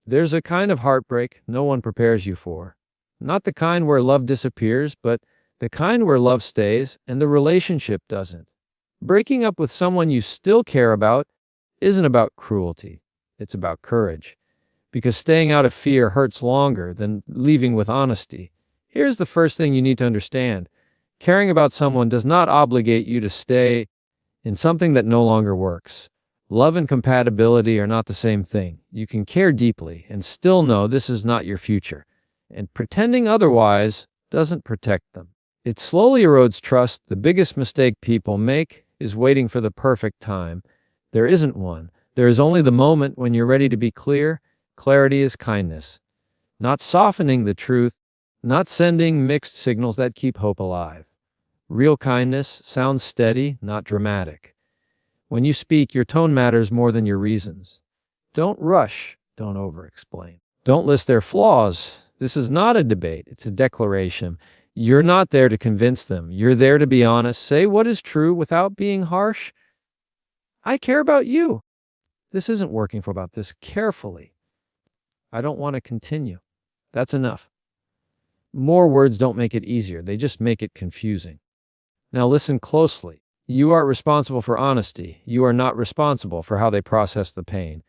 There's a kind of heartbreak no one prepares you for. Not the kind where love disappears, but the kind where love stays and the relationship doesn't. Breaking up with someone you still care about isn't about cruelty. It's about courage. Because staying out of fear hurts longer than leaving with honesty. Here's the first thing you need to understand. Caring about someone does not obligate you to stay in something that no longer works. Love and compatibility are not the same thing. You can care deeply and still know this is not your future. And pretending otherwise doesn't protect them. It slowly erodes trust. The biggest mistake people make is waiting for the perfect time. There isn't one. There is only the moment when you're ready to be clear. Clarity is kindness. Not softening the truth, not sending mixed signals that keep hope alive. Real kindness sounds steady, not dramatic. When you speak, your tone matters more than your reasons. Don't rush. Don't over-explain. Don't list their flaws. This is not a debate. It's a declaration. You're not there to convince them. You're there to be honest. Say what is true without being harsh. I care about you. This isn't working for about this carefully. I don't want to continue. That's enough. More words don't make it easier. They just make it confusing. Now listen closely. You are responsible for honesty. You are not responsible for how they process the pain.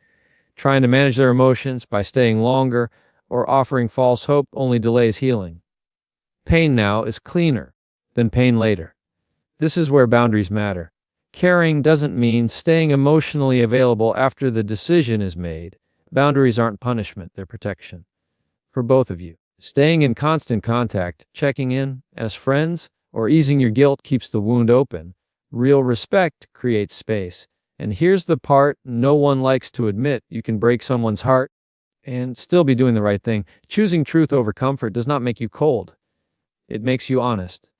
Trying to manage their emotions by staying longer or offering false hope only delays healing. Pain now is cleaner than pain later. This is where boundaries matter. Caring doesn't mean staying emotionally available after the decision is made. Boundaries aren't punishment, they're protection. For both of you, staying in constant contact, checking in as friends, or easing your guilt keeps the wound open. Real respect creates space. And here's the part no one likes to admit. You can break someone's heart and still be doing the right thing. Choosing truth over comfort does not make you cold. It makes you honest.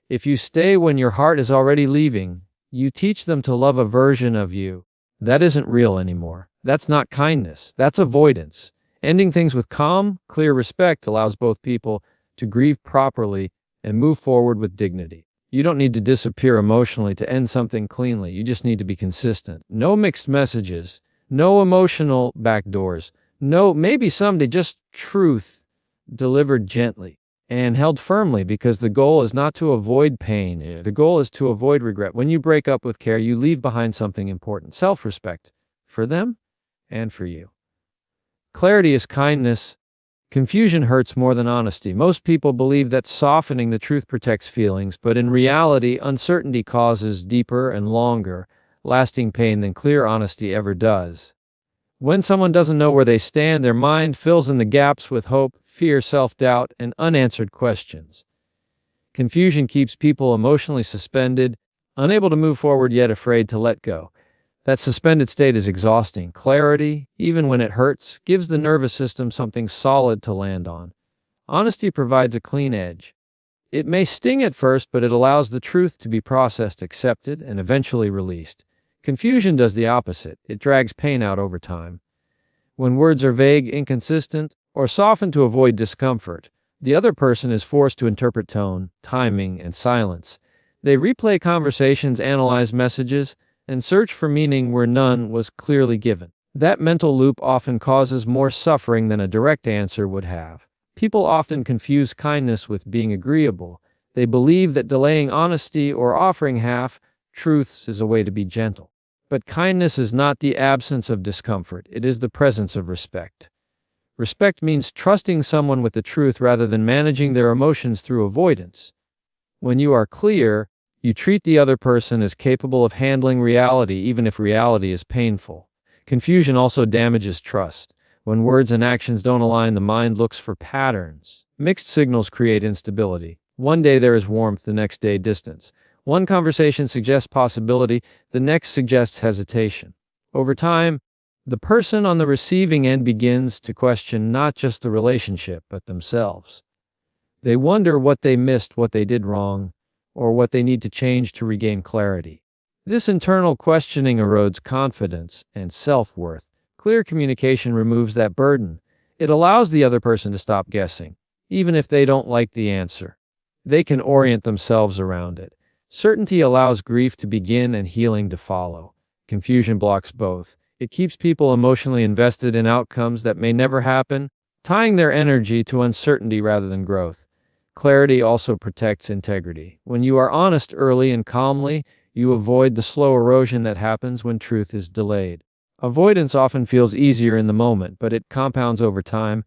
If you stay when your heart is already leaving, you teach them to love a version of you that isn't real anymore. That's not kindness. That's avoidance. Ending things with calm, clear respect allows both people to grieve properly and move forward with dignity. You don't need to disappear emotionally to end something cleanly. You just need to be consistent. No mixed messages. No emotional backdoors. No, maybe someday, just truth delivered gently and held firmly, because the goal is not to avoid pain. The goal is to avoid regret. When you break up with care, you leave behind something important. Self-respect for them and for you. Clarity is kindness. Confusion hurts more than honesty. Most people believe that softening the truth protects feelings, but in reality, uncertainty causes deeper and longer lasting pain than clear honesty ever does. When someone doesn't know where they stand, their mind fills in the gaps with hope, fear, self-doubt, and unanswered questions. Confusion keeps people emotionally suspended, unable to move forward yet afraid to let go. That suspended state is exhausting. Clarity, even when it hurts, gives the nervous system something solid to land on. Honesty provides a clean edge. It may sting at first, but it allows the truth to be processed, accepted, and eventually released. Confusion does the opposite. It drags pain out over time. When words are vague, inconsistent, or softened to avoid discomfort, the other person is forced to interpret tone, timing, and silence. They replay conversations, analyze messages, and search for meaning where none was clearly given. That mental loop often causes more suffering than a direct answer would have. People often confuse kindness with being agreeable. They believe that delaying honesty or offering half-truths is a way to be gentle. But kindness is not the absence of discomfort. It is the presence of respect. Respect means trusting someone with the truth rather than managing their emotions through avoidance. When you are clear, you treat the other person as capable of handling reality, even if reality is painful. Confusion also damages trust. When words and actions don't align, the mind looks for patterns. Mixed signals create instability. One day there is warmth, the next day distance. One conversation suggests possibility, the next suggests hesitation. Over time, the person on the receiving end begins to question not just the relationship, but themselves. They wonder what they missed, what they did wrong, or what they need to change to regain clarity. This internal questioning erodes confidence and self-worth. Clear communication removes that burden. It allows the other person to stop guessing. Even if they don't like the answer, they can orient themselves around it. Certainty allows grief to begin and healing to follow. Confusion blocks both. It keeps people emotionally invested in outcomes that may never happen, tying their energy to uncertainty rather than growth. Clarity also protects integrity. When you are honest early and calmly, you avoid the slow erosion that happens when truth is delayed. Avoidance often feels easier in the moment, but it compounds over time.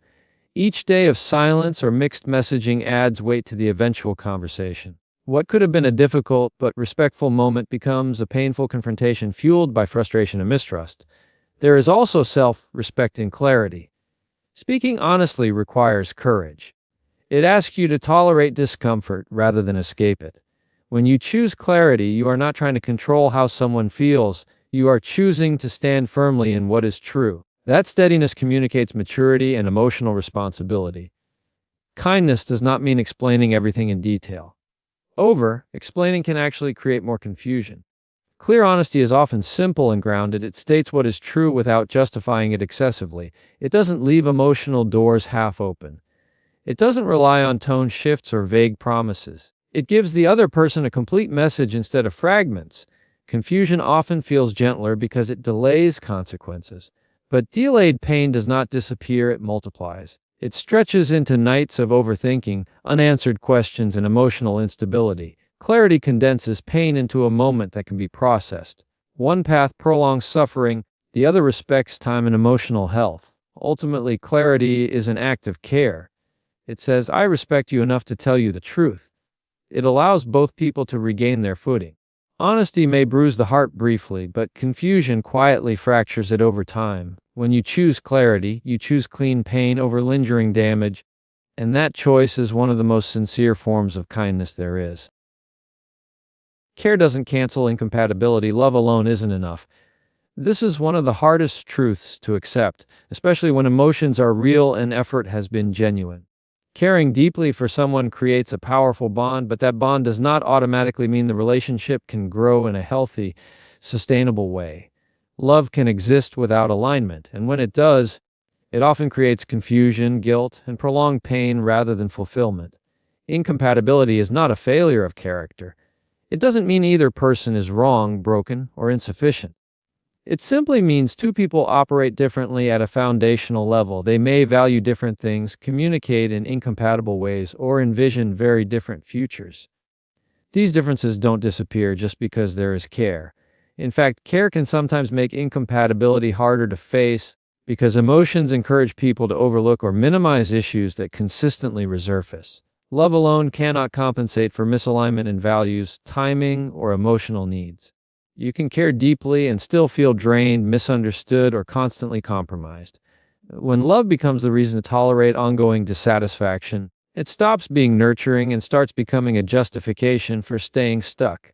Each day of silence or mixed messaging adds weight to the eventual conversation. What could have been a difficult but respectful moment becomes a painful confrontation fueled by frustration and mistrust. There is also self-respect in clarity. Speaking honestly requires courage. It asks you to tolerate discomfort rather than escape it. When you choose clarity, you are not trying to control how someone feels. You are choosing to stand firmly in what is true. That steadiness communicates maturity and emotional responsibility. Kindness does not mean explaining everything in detail. Over-explaining can actually create more confusion. Clear honesty is often simple and grounded. It states what is true without justifying it excessively. It doesn't leave emotional doors half open. It doesn't rely on tone shifts or vague promises. It gives the other person a complete message instead of fragments. Confusion often feels gentler because it delays consequences. But delayed pain does not disappear, it multiplies. It stretches into nights of overthinking, unanswered questions, and emotional instability. Clarity condenses pain into a moment that can be processed. One path prolongs suffering, the other respects time and emotional health. Ultimately, clarity is an act of care. It says, I respect you enough to tell you the truth. It allows both people to regain their footing. Honesty may bruise the heart briefly, but confusion quietly fractures it over time. When you choose clarity, you choose clean pain over lingering damage, and that choice is one of the most sincere forms of kindness there is. Care doesn't cancel incompatibility. Love alone isn't enough. This is one of the hardest truths to accept, especially when emotions are real and effort has been genuine. Caring deeply for someone creates a powerful bond, but that bond does not automatically mean the relationship can grow in a healthy, sustainable way. Love can exist without alignment, and when it does, it often creates confusion, guilt, and prolonged pain rather than fulfillment. Incompatibility is not a failure of character. It doesn't mean either person is wrong, broken, or insufficient. It simply means two people operate differently at a foundational level. They may value different things, communicate in incompatible ways, or envision very different futures. These differences don't disappear just because there is care. In fact, care can sometimes make incompatibility harder to face because emotions encourage people to overlook or minimize issues that consistently resurface. Love alone cannot compensate for misalignment in values, timing, or emotional needs. You can care deeply and still feel drained, misunderstood, or constantly compromised. When love becomes the reason to tolerate ongoing dissatisfaction, it stops being nurturing and starts becoming a justification for staying stuck.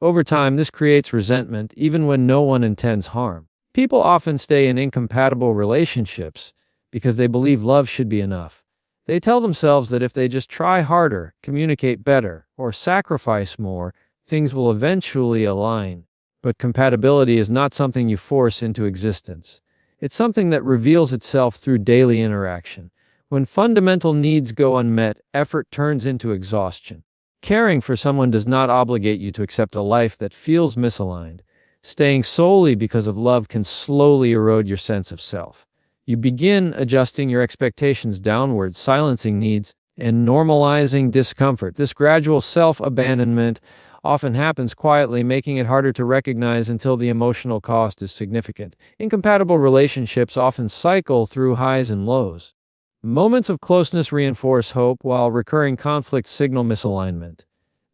Over time, this creates resentment, even when no one intends harm. People often stay in incompatible relationships because they believe love should be enough. They tell themselves that if they just try harder, communicate better, or sacrifice more, things will eventually align. But compatibility is not something you force into existence. It's something that reveals itself through daily interaction. When fundamental needs go unmet, effort turns into exhaustion. Caring for someone does not obligate you to accept a life that feels misaligned. Staying solely because of love can slowly erode your sense of self. You begin adjusting your expectations downward, silencing needs, and normalizing discomfort. This gradual self-abandonment often happens quietly, making it harder to recognize until the emotional cost is significant. Incompatible relationships often cycle through highs and lows. Moments of closeness reinforce hope, while recurring conflicts signal misalignment.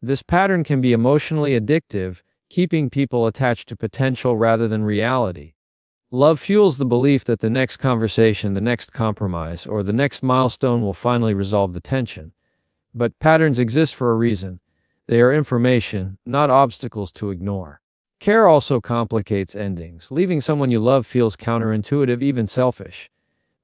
This pattern can be emotionally addictive, keeping people attached to potential rather than reality. Love fuels the belief that the next conversation, the next compromise, or the next milestone will finally resolve the tension. But patterns exist for a reason. They are information, not obstacles to ignore. Care also complicates endings. Leaving someone you love feels counterintuitive, even selfish.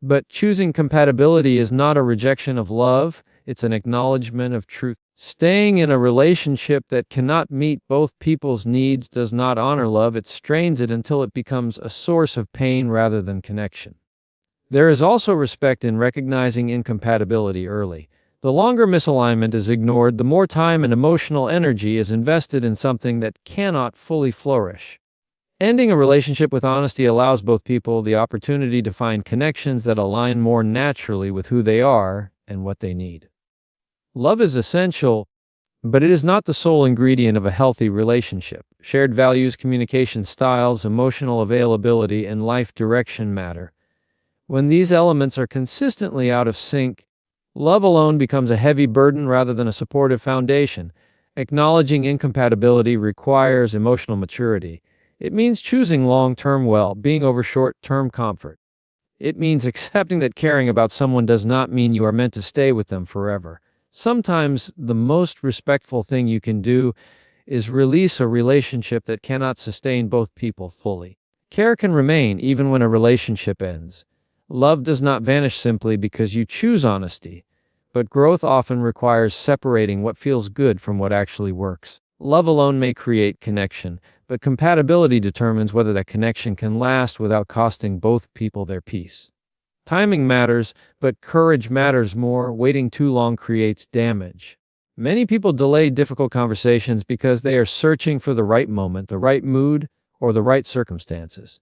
But choosing compatibility is not a rejection of love, it's an acknowledgement of truth. Staying in a relationship that cannot meet both people's needs does not honor love, it strains it until it becomes a source of pain rather than connection. There is also respect in recognizing incompatibility early. The longer misalignment is ignored, the more time and emotional energy is invested in something that cannot fully flourish. Ending a relationship with honesty allows both people the opportunity to find connections that align more naturally with who they are and what they need. Love is essential, but it is not the sole ingredient of a healthy relationship. Shared values, communication styles, emotional availability, and life direction matter. When these elements are consistently out of sync, love alone becomes a heavy burden rather than a supportive foundation. Acknowledging incompatibility requires emotional maturity. It means choosing long-term well-being over short-term comfort. It means accepting that caring about someone does not mean you are meant to stay with them forever. Sometimes the most respectful thing you can do is release a relationship that cannot sustain both people fully. Care can remain even when a relationship ends. Love does not vanish simply because you choose honesty, but growth often requires separating what feels good from what actually works. Love alone may create connection, but compatibility determines whether that connection can last without costing both people their peace. Timing matters, but courage matters more. Waiting too long creates damage. Many people delay difficult conversations because they are searching for the right moment, the right mood, or the right circumstances.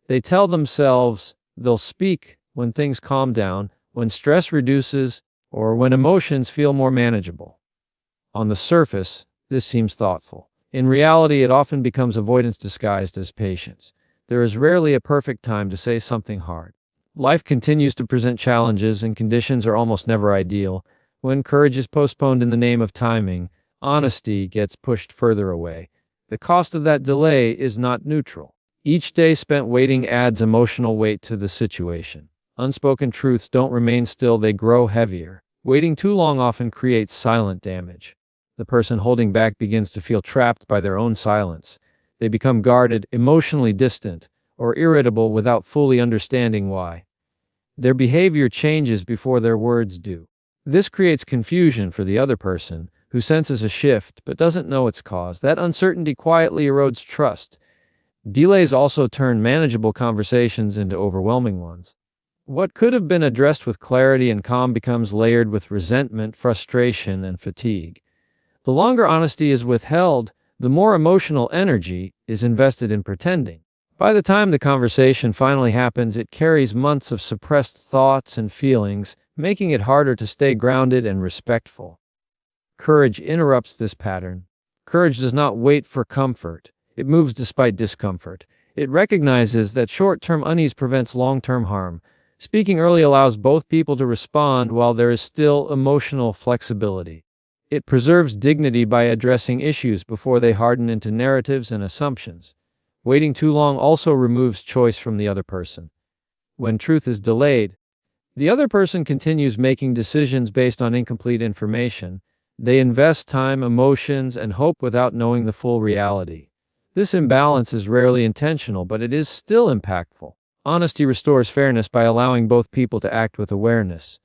They tell themselves they'll speak when things calm down, when stress reduces, or when emotions feel more manageable. On the surface, this seems thoughtful. In reality, it often becomes avoidance disguised as patience. There is rarely a perfect time to say something hard. Life continues to present challenges, and conditions are almost never ideal. When courage is postponed in the name of timing, honesty gets pushed further away. The cost of that delay is not neutral. Each day spent waiting adds emotional weight to the situation. Unspoken truths don't remain still, they grow heavier. Waiting too long often creates silent damage. The person holding back begins to feel trapped by their own silence. They become guarded, emotionally distant, or irritable without fully understanding why. Their behavior changes before their words do. This creates confusion for the other person, who senses a shift but doesn't know its cause. That uncertainty quietly erodes trust. Delays also turn manageable conversations into overwhelming ones. What could have been addressed with clarity and calm becomes layered with resentment, frustration, and fatigue. The longer honesty is withheld, the more emotional energy is invested in pretending. By the time the conversation finally happens, it carries months of suppressed thoughts and feelings, making it harder to stay grounded and respectful. Courage interrupts this pattern. Courage does not wait for comfort. It moves despite discomfort. It recognizes that short-term unease prevents long-term harm. Speaking early allows both people to respond while there is still emotional flexibility. It preserves dignity by addressing issues before they harden into narratives and assumptions. Waiting too long also removes choice from the other person. When truth is delayed, the other person continues making decisions based on incomplete information. They invest time, emotions, and hope without knowing the full reality. This imbalance is rarely intentional, but it is still impactful. Honesty restores fairness by allowing both people to act with awareness.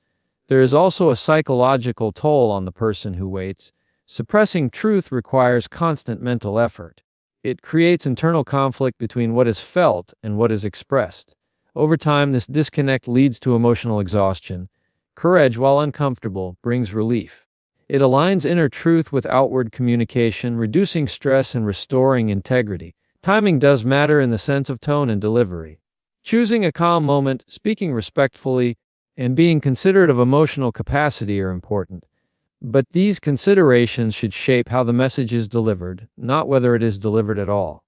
There is also a psychological toll on the person who waits. Suppressing truth requires constant mental effort. It creates internal conflict between what is felt and what is expressed. Over time, this disconnect leads to emotional exhaustion. Courage, while uncomfortable, brings relief. It aligns inner truth with outward communication, reducing stress and restoring integrity. Timing does matter in the sense of tone and delivery. Choosing a calm moment, speaking respectfully, and being considerate of emotional capacity are important. But these considerations should shape how the message is delivered, not whether it is delivered at all.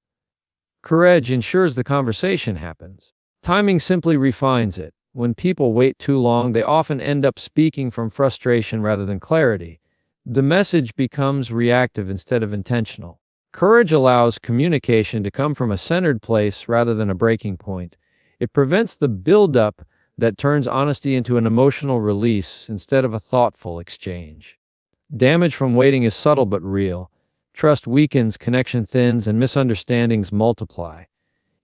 Courage ensures the conversation happens. Timing simply refines it. When people wait too long, they often end up speaking from frustration rather than clarity. The message becomes reactive instead of intentional. Courage allows communication to come from a centered place rather than a breaking point. It prevents the buildup that turns honesty into an emotional release instead of a thoughtful exchange. Damage from waiting is subtle but real. Trust weakens, connection thins, and misunderstandings multiply.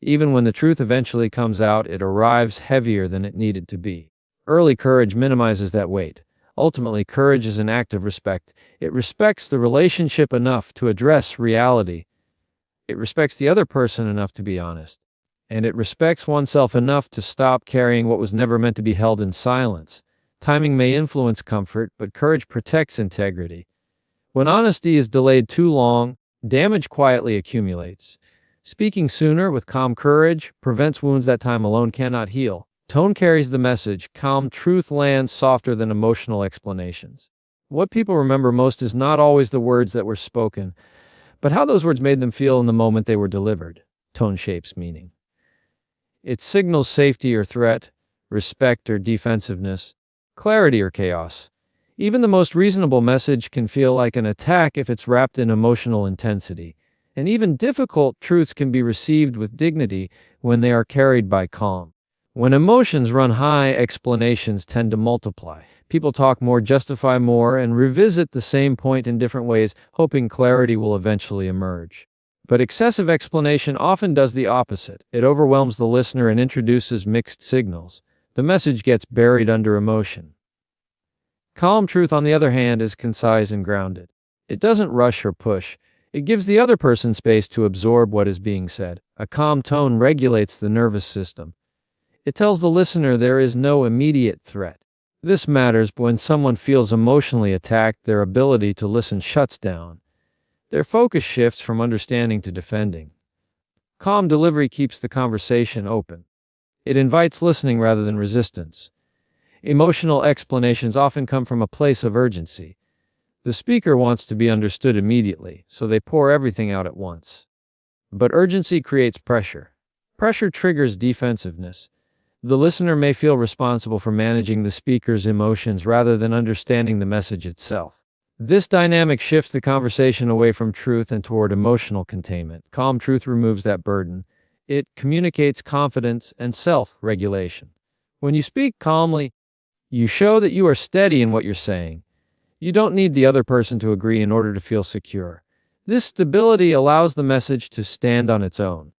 Even when the truth eventually comes out, it arrives heavier than it needed to be. Early courage minimizes that weight. Ultimately, courage is an act of respect. It respects the relationship enough to address reality. It respects the other person enough to be honest. And it respects oneself enough to stop carrying what was never meant to be held in silence. Timing may influence comfort, but courage protects integrity. When honesty is delayed too long, damage quietly accumulates. Speaking sooner with calm courage prevents wounds that time alone cannot heal. Tone carries the message. Calm truth lands softer than emotional explanations. What people remember most is not always the words that were spoken, but how those words made them feel in the moment they were delivered. Tone shapes meaning. It signals safety or threat, respect or defensiveness, clarity or chaos. Even the most reasonable message can feel like an attack if it's wrapped in emotional intensity. And even difficult truths can be received with dignity when they are carried by calm. When emotions run high, explanations tend to multiply. People talk more, justify more, and revisit the same point in different ways, hoping clarity will eventually emerge. But excessive explanation often does the opposite. It overwhelms the listener and introduces mixed signals. The message gets buried under emotion. Calm truth, on the other hand, is concise and grounded. It doesn't rush or push. It gives the other person space to absorb what is being said. A calm tone regulates the nervous system. It tells the listener there is no immediate threat. This matters when someone feels emotionally attacked. Their ability to listen shuts down. Their focus shifts from understanding to defending. Calm delivery keeps the conversation open. It invites listening rather than resistance. Emotional explanations often come from a place of urgency. The speaker wants to be understood immediately, so they pour everything out at once. But urgency creates pressure. Pressure triggers defensiveness. The listener may feel responsible for managing the speaker's emotions rather than understanding the message itself. This dynamic shifts the conversation away from truth and toward emotional containment. Calm truth removes that burden. It communicates confidence and self-regulation. When you speak calmly, you show that you are steady in what you're saying. You don't need the other person to agree in order to feel secure. This stability allows the message to stand on its own.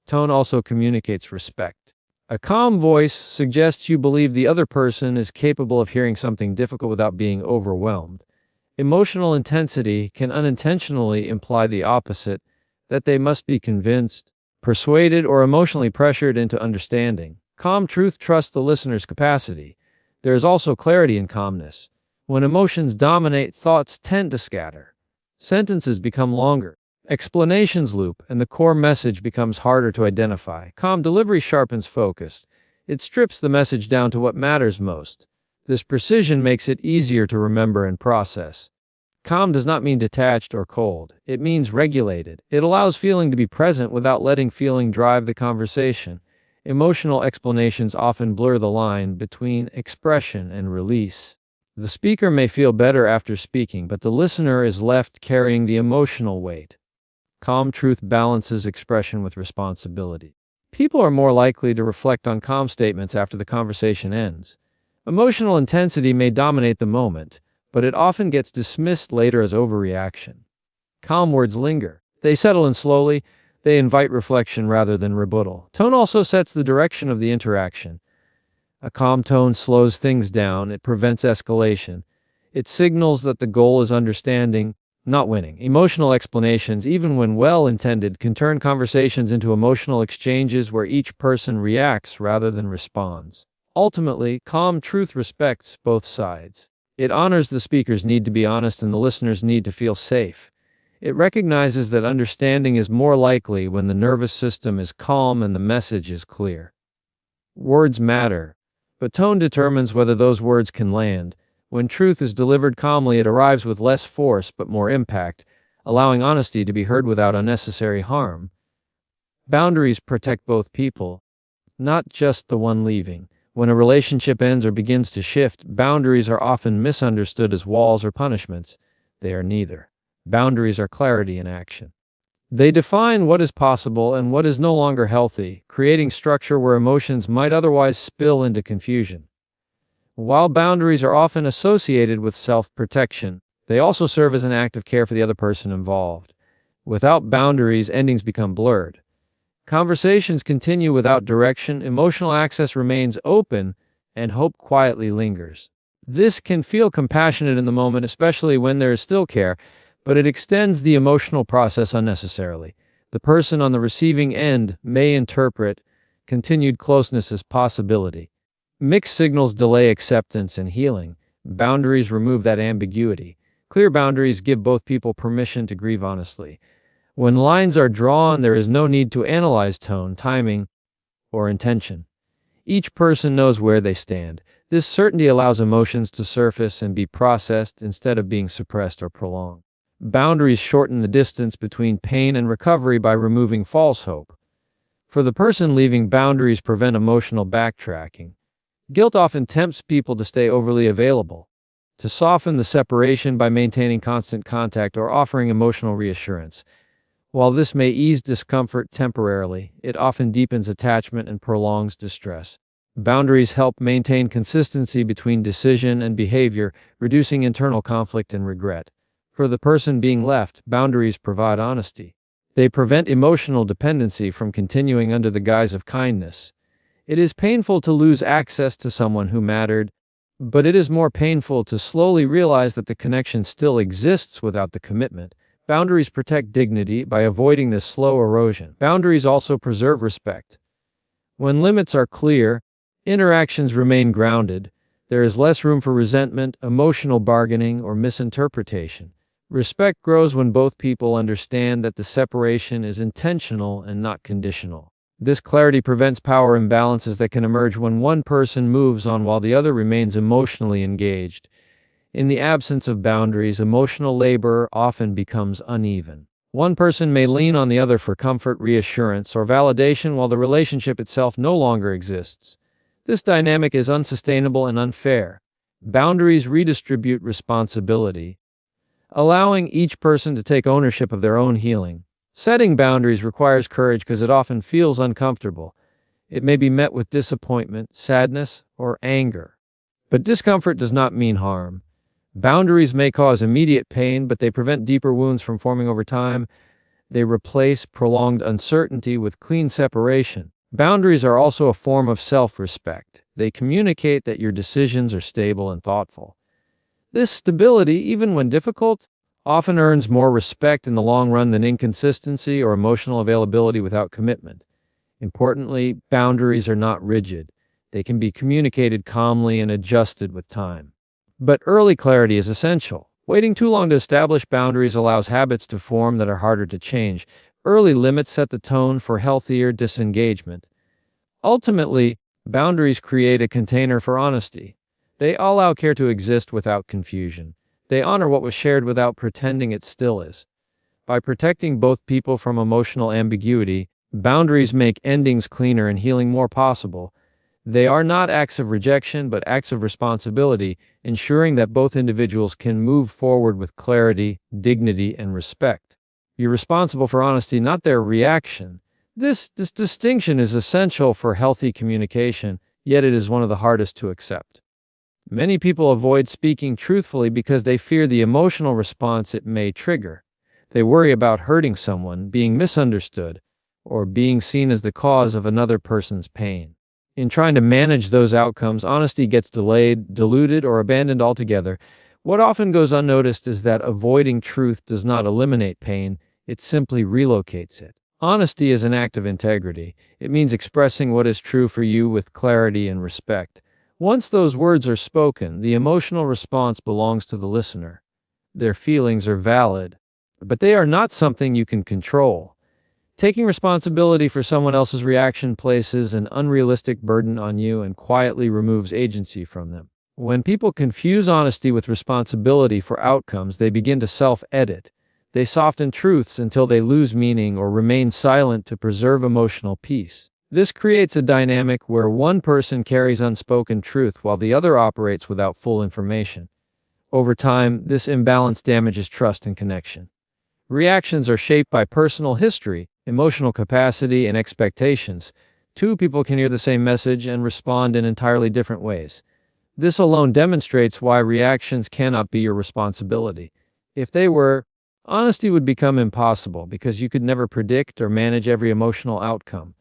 Tone also communicates respect. A calm voice suggests you believe the other person is capable of hearing something difficult without being overwhelmed. Emotional intensity can unintentionally imply the opposite, that they must be convinced, persuaded, or emotionally pressured into understanding. Calm truth trusts the listener's capacity. There is also clarity in calmness. When emotions dominate, thoughts tend to scatter. Sentences become longer. Explanations loop, and the core message becomes harder to identify. Calm delivery sharpens focus. It strips the message down to what matters most. This precision makes it easier to remember and process. Calm does not mean detached or cold. It means regulated. It allows feeling to be present without letting feeling drive the conversation. Emotional explanations often blur the line between expression and release. The speaker may feel better after speaking, but the listener is left carrying the emotional weight. Calm truth balances expression with responsibility. People are more likely to reflect on calm statements after the conversation ends. Emotional intensity may dominate the moment, but it often gets dismissed later as overreaction. Calm words linger. They settle in slowly. They invite reflection rather than rebuttal. Tone also sets the direction of the interaction. A calm tone slows things down. It prevents escalation. It signals that the goal is understanding, not winning. Emotional explanations, even when well-intended, can turn conversations into emotional exchanges where each person reacts rather than responds. Ultimately, calm truth respects both sides. It honors the speaker's need to be honest and the listener's need to feel safe. It recognizes that understanding is more likely when the nervous system is calm and the message is clear. Words matter, but tone determines whether those words can land. When truth is delivered calmly, it arrives with less force but more impact, allowing honesty to be heard without unnecessary harm. Boundaries protect both people, not just the one leaving. When a relationship ends or begins to shift, boundaries are often misunderstood as walls or punishments. They are neither. Boundaries are clarity in action. They define what is possible and what is no longer healthy, creating structure where emotions might otherwise spill into confusion. While boundaries are often associated with self-protection, they also serve as an act of care for the other person involved. Without boundaries, endings become blurred. Conversations continue without direction, emotional access remains open, and hope quietly lingers. This can feel compassionate in the moment, especially when there is still care, but it extends the emotional process unnecessarily. The person on the receiving end may interpret continued closeness as possibility. Mixed signals delay acceptance and healing. Boundaries remove that ambiguity. Clear boundaries give both people permission to grieve honestly. When lines are drawn, there is no need to analyze tone, timing, or intention. Each person knows where they stand. This certainty allows emotions to surface and be processed instead of being suppressed or prolonged. Boundaries shorten the distance between pain and recovery by removing false hope. For the person leaving, boundaries prevent emotional backtracking. Guilt often tempts people to stay overly available, to soften the separation by maintaining constant contact or offering emotional reassurance. While this may ease discomfort temporarily, it often deepens attachment and prolongs distress. Boundaries help maintain consistency between decision and behavior, reducing internal conflict and regret. For the person being left, boundaries provide honesty. They prevent emotional dependency from continuing under the guise of kindness. It is painful to lose access to someone who mattered, but it is more painful to slowly realize that the connection still exists without the commitment. Boundaries protect dignity by avoiding this slow erosion. Boundaries also preserve respect. When limits are clear, interactions remain grounded. There is less room for resentment, emotional bargaining, or misinterpretation. Respect grows when both people understand that the separation is intentional and not conditional. This clarity prevents power imbalances that can emerge when one person moves on while the other remains emotionally engaged. In the absence of boundaries, emotional labor often becomes uneven. One person may lean on the other for comfort, reassurance, or validation while the relationship itself no longer exists. This dynamic is unsustainable and unfair. Boundaries redistribute responsibility, allowing each person to take ownership of their own healing. Setting boundaries requires courage because it often feels uncomfortable. It may be met with disappointment, sadness, or anger. But discomfort does not mean harm. Boundaries may cause immediate pain, but they prevent deeper wounds from forming over time. They replace prolonged uncertainty with clean separation. Boundaries are also a form of self-respect. They communicate that your decisions are stable and thoughtful. This stability, even when difficult, often earns more respect in the long run than inconsistency or emotional availability without commitment. Importantly, boundaries are not rigid. They can be communicated calmly and adjusted with time. But early clarity is essential. Waiting too long to establish boundaries allows habits to form that are harder to change. Early limits set the tone for healthier disengagement. Ultimately, boundaries create a container for honesty. They allow care to exist without confusion. They honor what was shared without pretending it still is. By protecting both people from emotional ambiguity, boundaries make endings cleaner and healing more possible. They are not acts of rejection, but acts of responsibility, ensuring that both individuals can move forward with clarity, dignity, and respect. You're responsible for honesty, not their reaction. This distinction is essential for healthy communication, yet it is one of the hardest to accept. Many people avoid speaking truthfully because they fear the emotional response it may trigger. They worry about hurting someone, being misunderstood, or being seen as the cause of another person's pain. In trying to manage those outcomes, honesty gets delayed, diluted, or abandoned altogether. What often goes unnoticed is that avoiding truth does not eliminate pain, it simply relocates it. Honesty is an act of integrity. It means expressing what is true for you with clarity and respect. Once those words are spoken, the emotional response belongs to the listener. Their feelings are valid, but they are not something you can control. Taking responsibility for someone else's reaction places an unrealistic burden on you and quietly removes agency from them. When people confuse honesty with responsibility for outcomes, they begin to self-edit. They soften truths until they lose meaning or remain silent to preserve emotional peace. This creates a dynamic where one person carries unspoken truth while the other operates without full information. Over time, this imbalance damages trust and connection. Reactions are shaped by personal history, emotional capacity, and expectations. Two people can hear the same message and respond in entirely different ways. This alone demonstrates why reactions cannot be your responsibility. If they were, honesty would become impossible because you could never predict or manage every emotional outcome.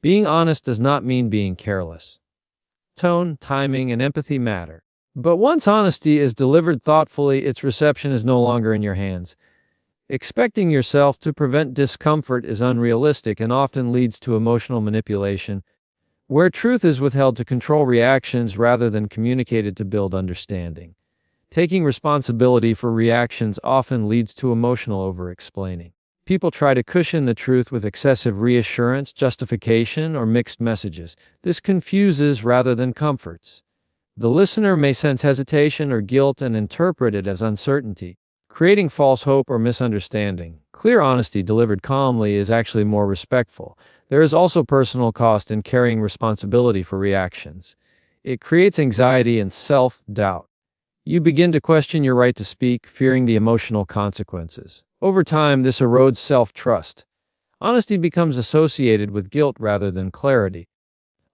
Being honest does not mean being careless. Tone, timing, and empathy matter. But once honesty is delivered thoughtfully, its reception is no longer in your hands. Expecting yourself to prevent discomfort is unrealistic and often leads to emotional manipulation, where truth is withheld to control reactions rather than communicated to build understanding. Taking responsibility for reactions often leads to emotional over-explaining. People try to cushion the truth with excessive reassurance, justification, or mixed messages. This confuses rather than comforts. The listener may sense hesitation or guilt and interpret it as uncertainty, creating false hope or misunderstanding. Clear honesty delivered calmly is actually more respectful. There is also personal cost in carrying responsibility for reactions. It creates anxiety and self-doubt. You begin to question your right to speak, fearing the emotional consequences. Over time, this erodes self-trust. Honesty becomes associated with guilt rather than clarity.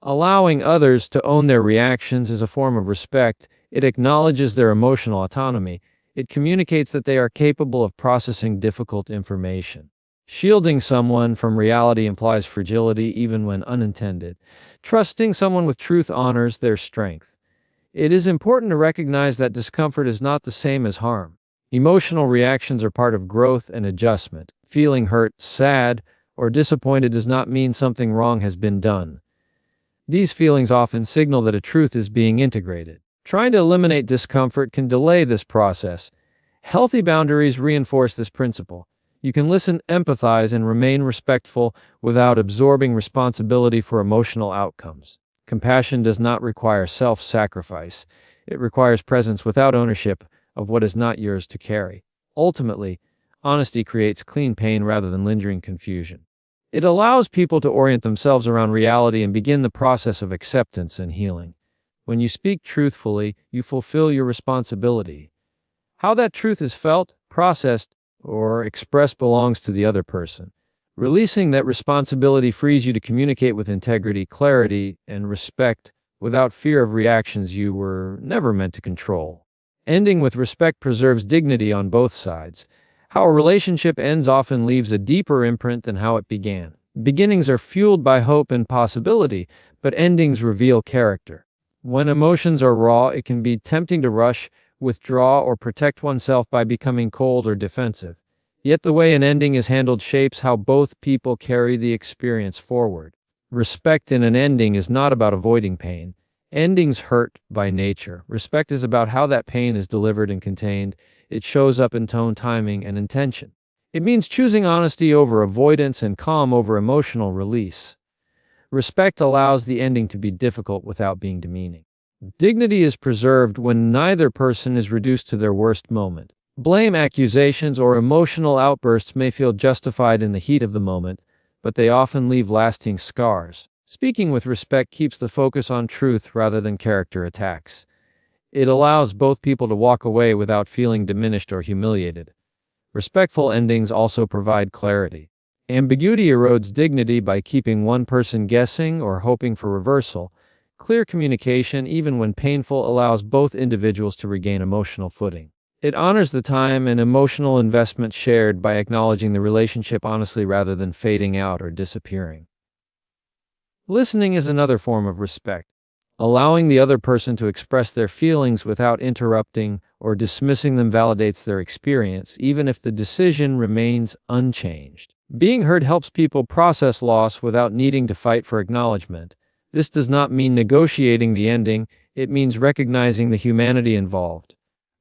Allowing others to own their reactions is a form of respect. It acknowledges their emotional autonomy. It communicates that they are capable of processing difficult information. Shielding someone from reality implies fragility even when unintended. Trusting someone with truth honors their strength. It is important to recognize that discomfort is not the same as harm. Emotional reactions are part of growth and adjustment. Feeling hurt, sad, or disappointed does not mean something wrong has been done. These feelings often signal that a truth is being integrated. Trying to eliminate discomfort can delay this process. Healthy boundaries reinforce this principle. You can listen, empathize, and remain respectful without absorbing responsibility for emotional outcomes. Compassion does not require self-sacrifice. It requires presence without ownership of what is not yours to carry. Ultimately, honesty creates clean pain rather than lingering confusion. It allows people to orient themselves around reality and begin the process of acceptance and healing. When you speak truthfully, you fulfill your responsibility. How that truth is felt, processed, or expressed belongs to the other person. Releasing that responsibility frees you to communicate with integrity, clarity, and respect without fear of reactions you were never meant to control. Ending with respect preserves dignity on both sides. How a relationship ends often leaves a deeper imprint than how it began. Beginnings are fueled by hope and possibility, but endings reveal character. When emotions are raw, it can be tempting to rush, withdraw, or protect oneself by becoming cold or defensive. Yet the way an ending is handled shapes how both people carry the experience forward. Respect in an ending is not about avoiding pain. Endings hurt by nature. Respect is about how that pain is delivered and contained. It shows up in tone, timing, and intention. It means choosing honesty over avoidance and calm over emotional release. Respect allows the ending to be difficult without being demeaning. Dignity is preserved when neither person is reduced to their worst moment. Blame, accusations, or emotional outbursts may feel justified in the heat of the moment, but they often leave lasting scars. Speaking with respect keeps the focus on truth rather than character attacks. It allows both people to walk away without feeling diminished or humiliated. Respectful endings also provide clarity. Ambiguity erodes dignity by keeping one person guessing or hoping for reversal. Clear communication, even when painful, allows both individuals to regain emotional footing. It honors the time and emotional investment shared by acknowledging the relationship honestly rather than fading out or disappearing. Listening is another form of respect. Allowing the other person to express their feelings without interrupting or dismissing them validates their experience, even if the decision remains unchanged. Being heard helps people process loss without needing to fight for acknowledgement. This does not mean negotiating the ending, it means recognizing the humanity involved.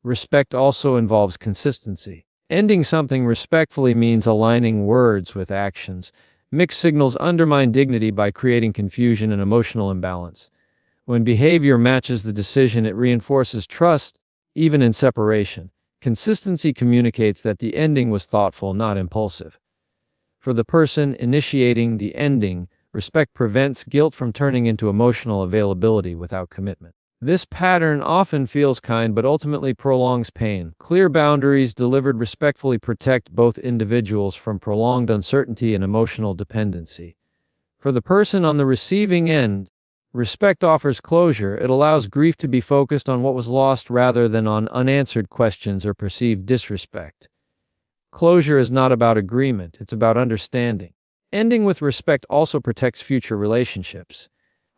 Respect also involves consistency. Ending something respectfully means aligning words with actions. Mixed signals undermine dignity by creating confusion and emotional imbalance. When behavior matches the decision, it reinforces trust, even in separation. Consistency communicates that the ending was thoughtful, not impulsive. For the person initiating the ending, respect prevents guilt from turning into emotional availability without commitment. This pattern often feels kind but ultimately prolongs pain. Clear boundaries delivered respectfully protect both individuals from prolonged uncertainty and emotional dependency. For the person on the receiving end, respect offers closure. It allows grief to be focused on what was lost rather than on unanswered questions or perceived disrespect. Closure is not about agreement, it's about understanding. Ending with respect also protects future relationships.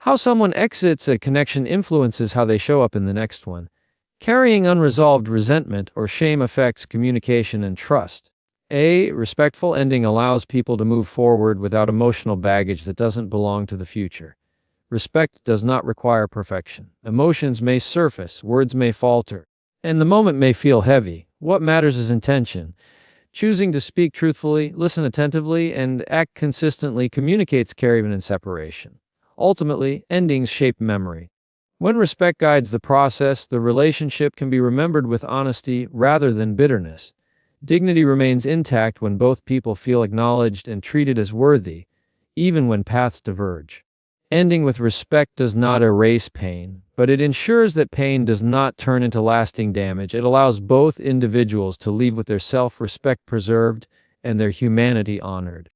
How someone exits a connection influences how they show up in the next one. Carrying unresolved resentment or shame affects communication and trust. A respectful ending allows people to move forward without emotional baggage that doesn't belong to the future. Respect does not require perfection. Emotions may surface, words may falter, and the moment may feel heavy. What matters is intention. Choosing to speak truthfully, listen attentively, and act consistently communicates care even in separation. Ultimately, endings shape memory. When respect guides the process, the relationship can be remembered with honesty rather than bitterness. Dignity remains intact when both people feel acknowledged and treated as worthy, even when paths diverge. Ending with respect does not erase pain, but it ensures that pain does not turn into lasting damage. It allows both individuals to leave with their self-respect preserved and their humanity honored.